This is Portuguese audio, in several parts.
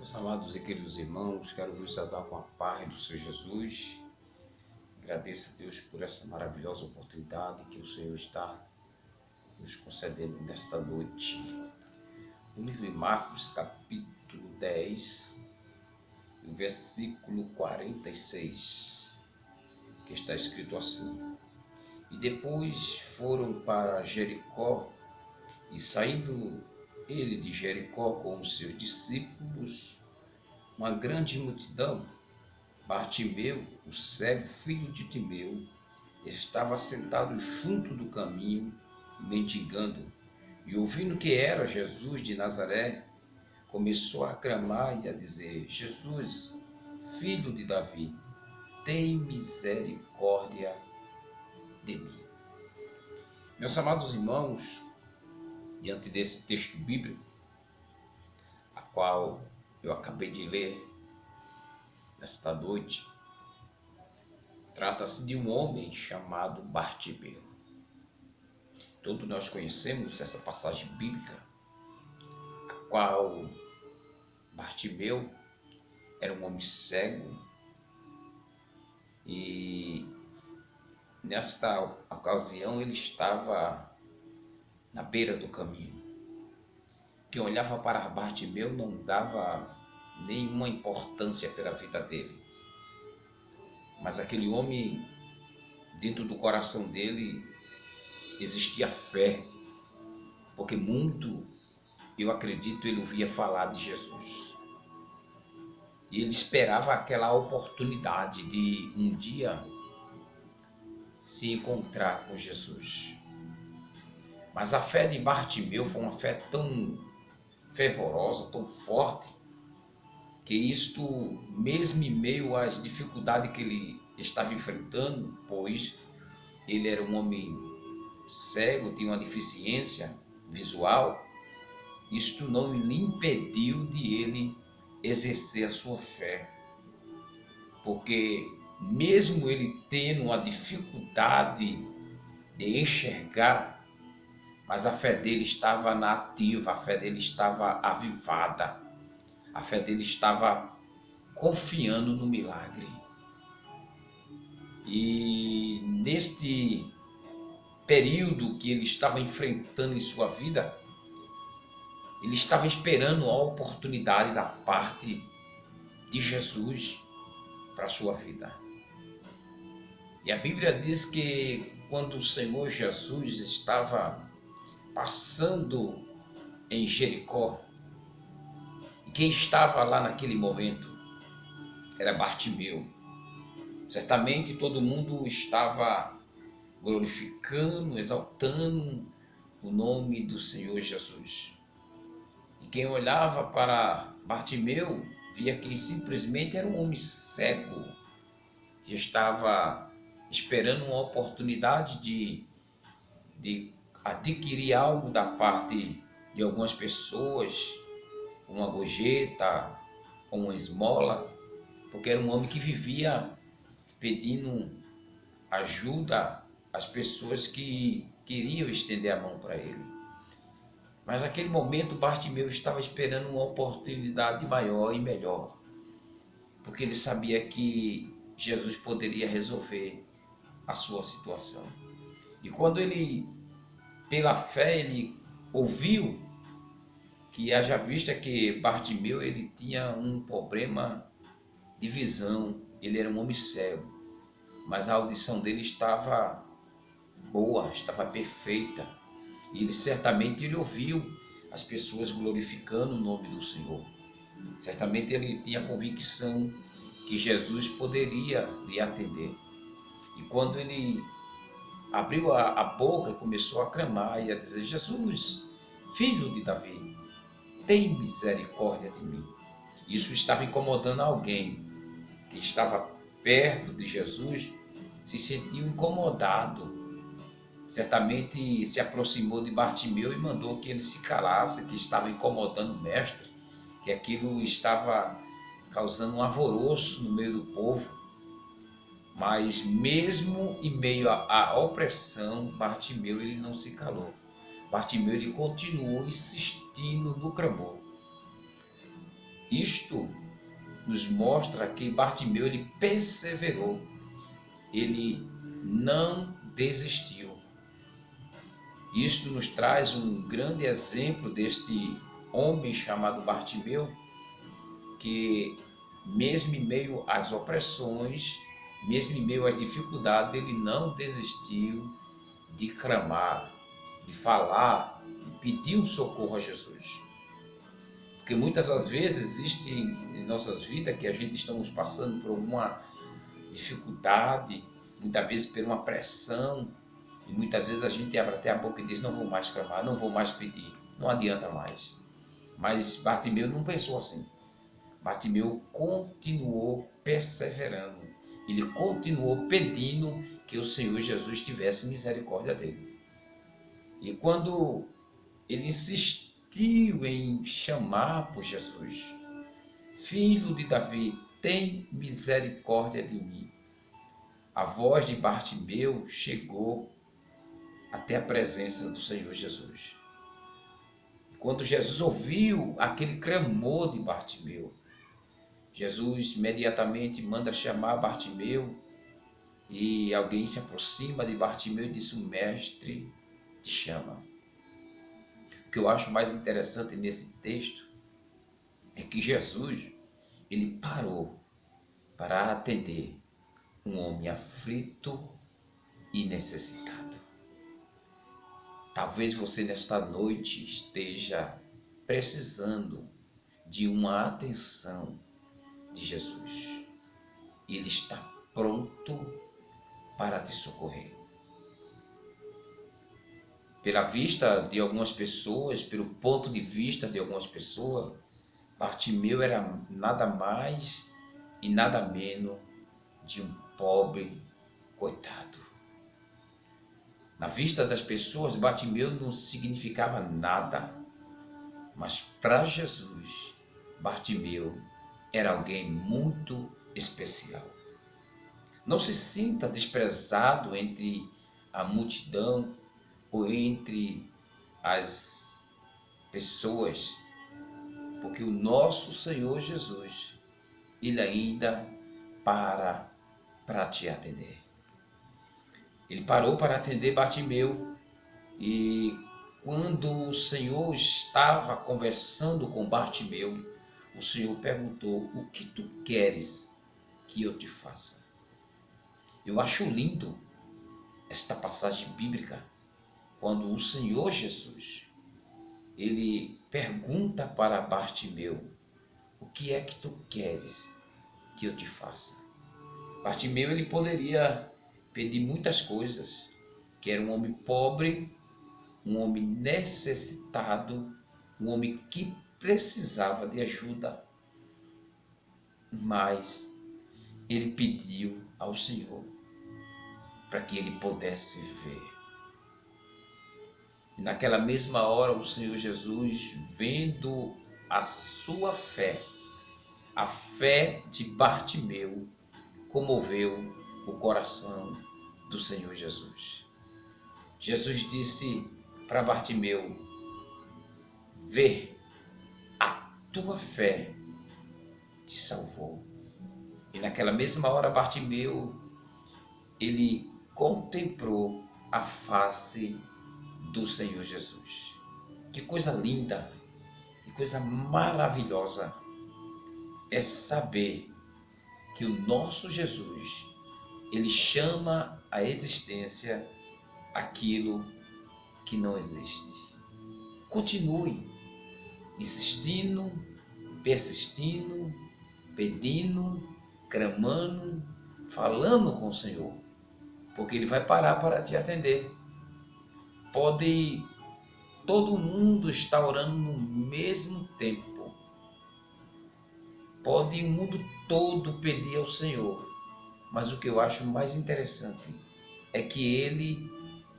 Meus amados e queridos irmãos, quero vos saudar com a paz do Senhor Jesus. Agradeço a Deus por essa maravilhosa oportunidade que o Senhor está nos concedendo nesta noite. No livro de Marcos, capítulo 10, versículo 46, que está escrito assim: E depois foram para Jericó, e saindo ele de Jericó com os seus discípulos, uma grande multidão, Bartimeu, o cego, filho de Timeu, estava sentado junto do caminho, mendigando, e ouvindo que era Jesus de Nazaré, começou a clamar e a dizer: Jesus, filho de Davi, tem misericórdia de mim. Meus amados irmãos, diante desse texto bíblico, a qual eu acabei de ler nesta noite, trata-se de um homem chamado Bartimeu. Todos nós conhecemos essa passagem bíblica, a qual Bartimeu era um homem cego e nesta ocasião ele estava na beira do caminho. Quem olhava para Bartimeu não dava nenhuma importância pela vida dele. Mas aquele homem, dentro do coração dele, existia fé, porque muito, eu acredito, ele ouvia falar de Jesus. E ele esperava aquela oportunidade de um dia se encontrar com Jesus. Mas a fé de Bartimeu foi uma fé tão fervorosa, tão forte, que isto, mesmo em meio às dificuldades que ele estava enfrentando, pois ele era um homem cego, tinha uma deficiência visual, isto não lhe impediu de ele exercer a sua fé, porque mesmo ele tendo uma dificuldade de enxergar, mas a fé dele estava na ativa, a fé dele estava avivada, a fé dele estava confiando no milagre. E neste período que ele estava enfrentando em sua vida, ele estava esperando a oportunidade da parte de Jesus para a sua vida. E a Bíblia diz que quando o Senhor Jesus estava passando em Jericó, e quem estava lá naquele momento era Bartimeu. Certamente todo mundo estava glorificando, exaltando o nome do Senhor Jesus. E quem olhava para Bartimeu via que simplesmente era um homem cego, que estava esperando uma oportunidade de adquirir algo da parte de algumas pessoas, uma gorjeta, uma esmola, porque era um homem que vivia pedindo ajuda às pessoas que queriam estender a mão para ele. Mas naquele momento Bartimeu estava esperando uma oportunidade maior e melhor, porque ele sabia que Jesus poderia resolver a sua situação. E quando ele, pela fé, ele ouviu, que haja vista que Bartimeu ele tinha um problema de visão, ele era um homem cego, mas a audição dele estava boa, estava perfeita. E ele certamente ele ouviu as pessoas glorificando o nome do Senhor. Certamente ele tinha convicção que Jesus poderia lhe atender. E quando ele abriu a boca, começou a clamar e a dizer: Jesus, filho de Davi, tem misericórdia de mim. Isso estava incomodando alguém que estava perto de Jesus, se sentiu incomodado. Certamente se aproximou de Bartimeu e mandou que ele se calasse, que estava incomodando o mestre, que aquilo estava causando um alvoroço no meio do povo. Mas mesmo em meio à opressão, Bartimeu ele não se calou. Bartimeu ele continuou insistindo no clamor. Isto nos mostra que Bartimeu ele perseverou, ele não desistiu. Isto nos traz um grande exemplo deste homem chamado Bartimeu, que mesmo em meio às opressões, mesmo em meio às dificuldades, ele não desistiu de clamar, de falar, de pedir um socorro a Jesus. Porque muitas das vezes existe em nossas vidas que a gente estamos passando por alguma dificuldade, muitas vezes por uma pressão, e muitas vezes a gente abre até a boca e diz: não vou mais clamar, não vou mais pedir, não adianta mais. Mas Bartimeu não pensou assim. Bartimeu continuou perseverando, ele continuou pedindo que o Senhor Jesus tivesse misericórdia dele. E quando ele insistiu em chamar por Jesus: Filho de Davi, tem misericórdia de mim. A voz de Bartimeu chegou até a presença do Senhor Jesus. Quando Jesus ouviu aquele clamor de Bartimeu, Jesus imediatamente manda chamar Bartimeu, e alguém se aproxima de Bartimeu e diz: o mestre te chama. O que eu acho mais interessante nesse texto é que Jesus, ele parou para atender um homem aflito e necessitado. Talvez você nesta noite esteja precisando de uma atenção de Jesus, e ele está pronto para te socorrer. Pela vista de algumas pessoas, pelo ponto de vista de algumas pessoas, Bartimeu era nada mais e nada menos de um pobre coitado. Na vista das pessoas, Bartimeu não significava nada, mas para Jesus, Bartimeu era alguém muito especial. Não se sinta desprezado entre a multidão ou entre as pessoas, porque o nosso Senhor Jesus, ele ainda para te atender. Ele parou para atender Bartimeu, e quando o Senhor estava conversando com Bartimeu, o Senhor perguntou: o que tu queres que eu te faça? Eu acho lindo esta passagem bíblica, quando o Senhor Jesus, ele pergunta para Bartimeu: o que é que tu queres que eu te faça? Bartimeu, ele poderia pedir muitas coisas, que era um homem pobre, um homem necessitado, um homem que precisava de ajuda, mas ele pediu ao Senhor para que ele pudesse ver. E naquela mesma hora o Senhor Jesus, vendo a sua fé, a fé de Bartimeu, comoveu o coração do Senhor Jesus. Jesus disse para Bartimeu: vê, a tua fé te salvou. E naquela mesma hora Bartimeu, ele contemplou a face do Senhor Jesus. Que coisa linda, que coisa maravilhosa é saber que o nosso Jesus, ele chama à existência aquilo que não existe. Continue insistindo, persistindo, pedindo, clamando, falando com o Senhor, porque ele vai parar para te atender. Pode todo mundo estar orando no mesmo tempo, pode o mundo todo pedir ao Senhor, mas o que eu acho mais interessante é que ele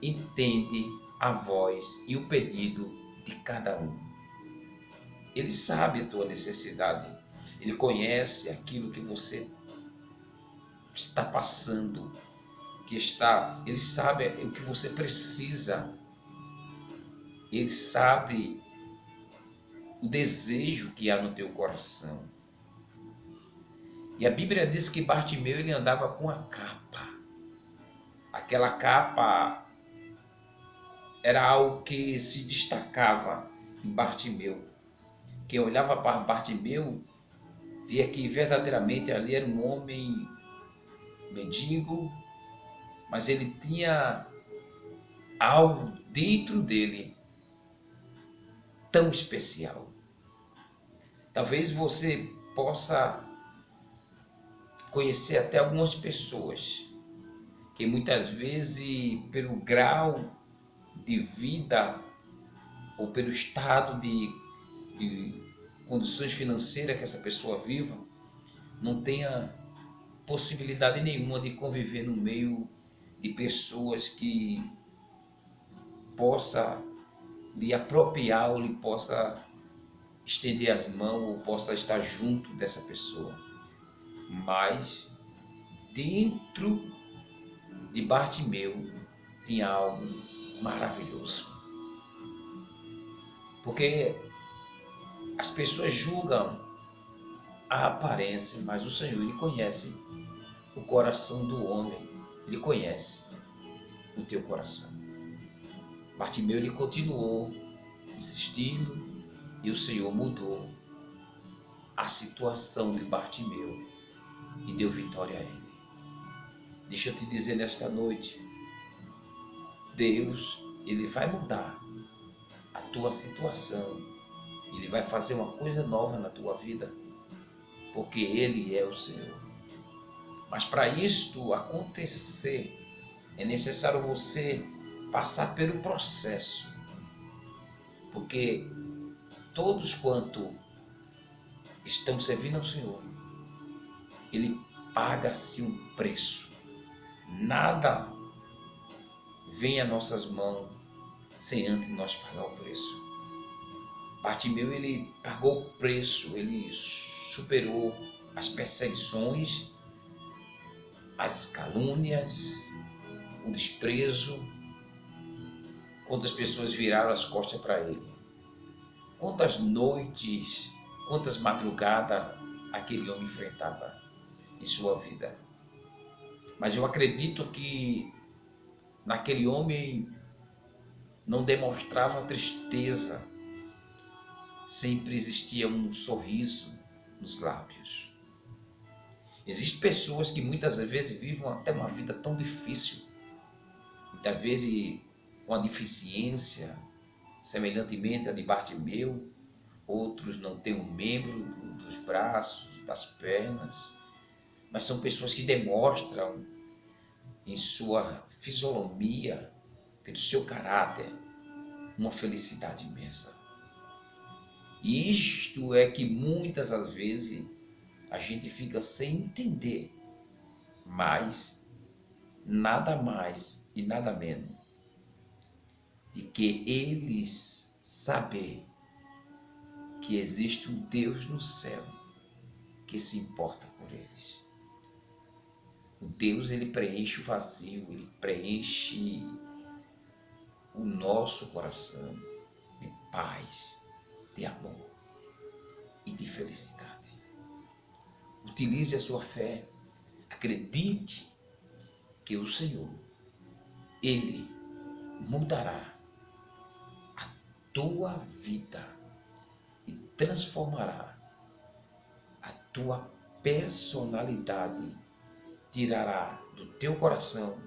entende a voz e o pedido de cada um. Ele sabe a tua necessidade, ele conhece aquilo que você está passando, ele sabe o que você precisa, ele sabe o desejo que há no teu coração. E a Bíblia diz que Bartimeu ele andava com a capa. Aquela capa era algo que se destacava em Bartimeu. Quem olhava para Bartimeu via que verdadeiramente ali era um homem mendigo, mas ele tinha algo dentro dele tão especial. Talvez você possa conhecer até algumas pessoas que muitas vezes, pelo grau de vida ou pelo estado de condições financeiras que essa pessoa viva, não tenha possibilidade nenhuma de conviver no meio de pessoas que possa lhe apropriar ou lhe possa estender as mãos ou possa estar junto dessa pessoa. Mas dentro de Bartimeu tinha algo maravilhoso. Porque as pessoas julgam a aparência, mas o Senhor, Ele conhece o coração do homem. Ele conhece o teu coração. Bartimeu, ele continuou insistindo e o Senhor mudou a situação de Bartimeu e deu vitória a ele. Deixa eu te dizer nesta noite, Deus, Ele vai mudar a tua situação. Ele vai fazer uma coisa nova na tua vida, porque Ele é o Senhor. Mas para isto acontecer, é necessário você passar pelo processo. Porque todos quanto estão servindo ao Senhor, Ele paga-se um preço. Nada vem a nossas mãos sem antes nós pagar o preço. Bartimeu, ele pagou o preço, ele superou as perseguições, as calúnias, o desprezo. Quantas pessoas viraram as costas para ele? Quantas noites, quantas madrugadas aquele homem enfrentava em sua vida? Mas eu acredito que naquele homem não demonstrava tristeza, sempre existia um sorriso nos lábios. Existem pessoas que muitas vezes vivem até uma vida tão difícil, muitas vezes com a deficiência, semelhantemente a de Bartimeu. Outros não têm um membro dos braços, das pernas, mas são pessoas que demonstram em sua fisionomia, pelo seu caráter, uma felicidade imensa. E isto é que muitas das vezes a gente fica sem entender, mas nada mais e nada menos de que eles saber que existe um Deus no céu que se importa por eles. O Deus, ele preenche o vazio, ele preenche o nosso coração de paz, de amor e de felicidade. Utilize a sua fé, acredite que o Senhor, Ele mudará a tua vida e transformará a tua personalidade, tirará do teu coração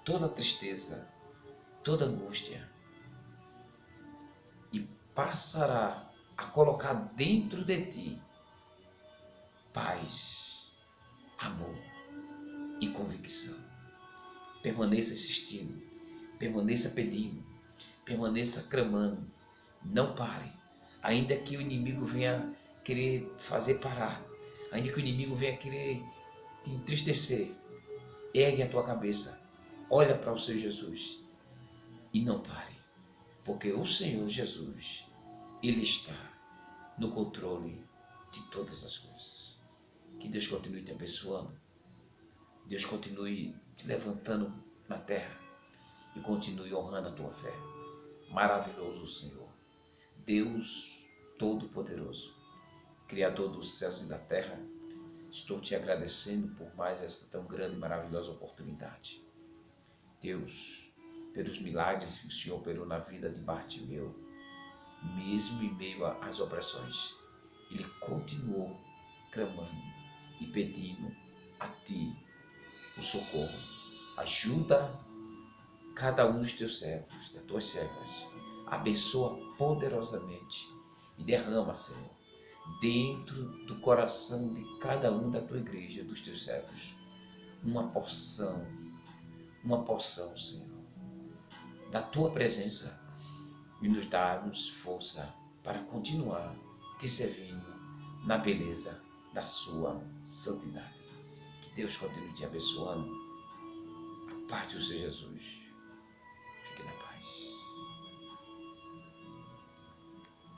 toda tristeza, toda angústia e passará a colocar dentro de ti paz, amor e convicção. Permaneça insistindo, permaneça pedindo, permaneça clamando, não pare, ainda que o inimigo venha querer fazer parar, ainda que o inimigo venha querer te entristecer, ergue a tua cabeça, olha para o Senhor Jesus e não pare, porque o Senhor Jesus, Ele está no controle de todas as coisas. Que Deus continue te abençoando, Deus continue te levantando na terra e continue honrando a tua fé. Maravilhoso o Senhor, Deus Todo-Poderoso, Criador dos céus e da terra, estou te agradecendo por mais esta tão grande e maravilhosa oportunidade. Deus, pelos milagres que o Senhor operou na vida de Bartimeu, mesmo em meio às opressões, ele continuou clamando e pedindo a Ti o socorro. Ajuda cada um dos Teus servos, das Tuas servas. Abençoa poderosamente e derrama, Senhor, dentro do coração de cada um da Tua igreja, dos Teus servos, uma porção, Senhor, da Tua presença e nos darmos força para continuar Te servindo na beleza da Sua santidade. Que Deus continue te abençoando. A paz do Senhor Jesus.